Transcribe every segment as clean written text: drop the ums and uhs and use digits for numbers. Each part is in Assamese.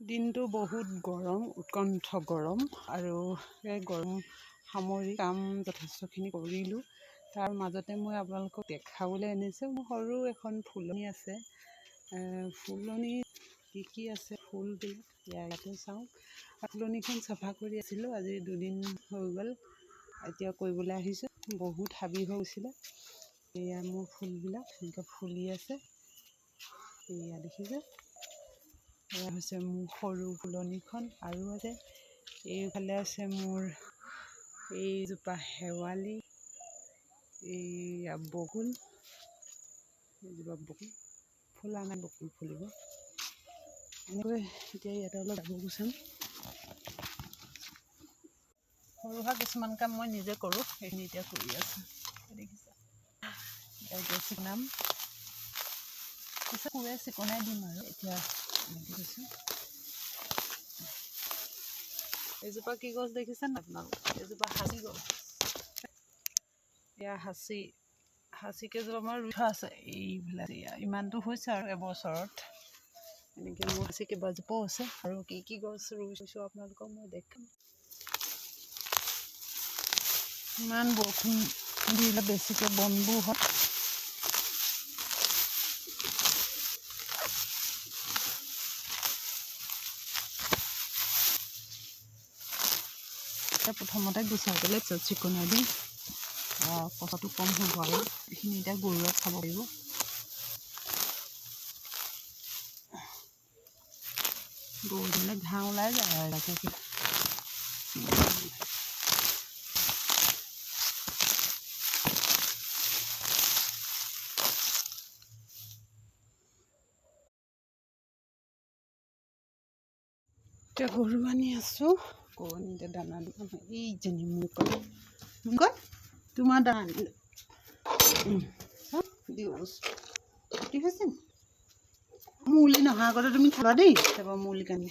দিনটো বহুত গৰম, উৎকণ্ঠ গৰম, আৰু সেই গৰম সামৰি কাম যথেষ্টখিনি কৰিলোঁ। তাৰ মাজতে মই আপোনালোকক দেখাবলৈ আনিছোঁ, মোৰ সৰু এখন ফুলনি আছে। ফুলনি কি আছে ফুলবিলাক ইয়াতে চাওঁ। ফুলনিখন চাফা কৰি আছিলোঁ, আজি 2 দিন হৈ গ'ল। এতিয়া কৰিবলৈ আহিছোঁ, বহুত হাবি হৈ গৈছিলে। এয়া মোৰ ফুলবিলাক এনেকৈ ফুলি আছে, এয়া দেখিছে। এয়া হৈছে মোৰ সৰু ফুলনিখন। আৰু আছে এইফালে আছে মোৰ এইজোপা শেৱালি, এইয়া বকুল, এইজোপা বকুল ফুলা নাই, বকুল ফুলিব এনেকৈ। এতিয়া ইয়াতে অলপ যাব গুচাম। সৰু সুৰা কিছুমান কাম মই নিজে কৰোঁ, সেইখিনি এতিয়া কৰি আছোঁ, দেখিছা। এতিয়া চিকুনাম, পিছত পুৰে চিকুনাই দিম আৰু। এতিয়া এনেকৈ কৈছোঁ, এইজোপা কি গছ দেখিছে না আপোনালোকে? এইজোপা সাঁচি গছ। এয়া সাঁচি কেইজোপা মই ৰুই থোৱা আছে। এইবিলাক ইমানটো হৈছে আৰু এবছৰত। এনেকৈ মোৰ সাঁচি কেইবাজোপাও আছে। আৰু কি গছ ৰুইছোঁ আপোনালোকক মই দেখাম। ইমান বৰষুণ দিলে বেছিকৈ বনবোৰ হয়। প্ৰথমতে গুচাই পেলাই পিছত চিকুনাই দিম, কষ্টটো কম হ'ব আৰু। এইখিনি এতিয়া গৰুৱে খাব পাৰিব। গৰু দিলে ঘাঁহ ওলাই যায় আৰু তাকে। এতিয়া গৰু আনি আছোঁ, গৰু আনি এতিয়া দানা দিম। এইজনী মোৰ কয় তোমাৰ দানা দিলে দিওঁ ঠিক আছে। মুৰ্লী নহা আগতে তুমি খাবা দেই, তাৰপৰা মুৰ্লী কানি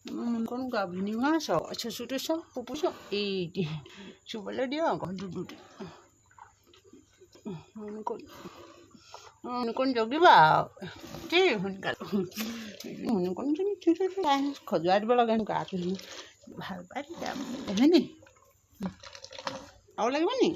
মনকণ গাভিনী হোৱা চাওঁ। আচ্ছা চুটো চাওঁ, পুপু চাওঁ, এই চুবলৈ দিওঁ আকৌ দুটি মনকণ জগিবা দেই সোনকালে। মনকণ খজুৱাই দিব লাগে গাটো, ভাল পাই তেতিয়া হয়নি? আৰু লাগিব নি?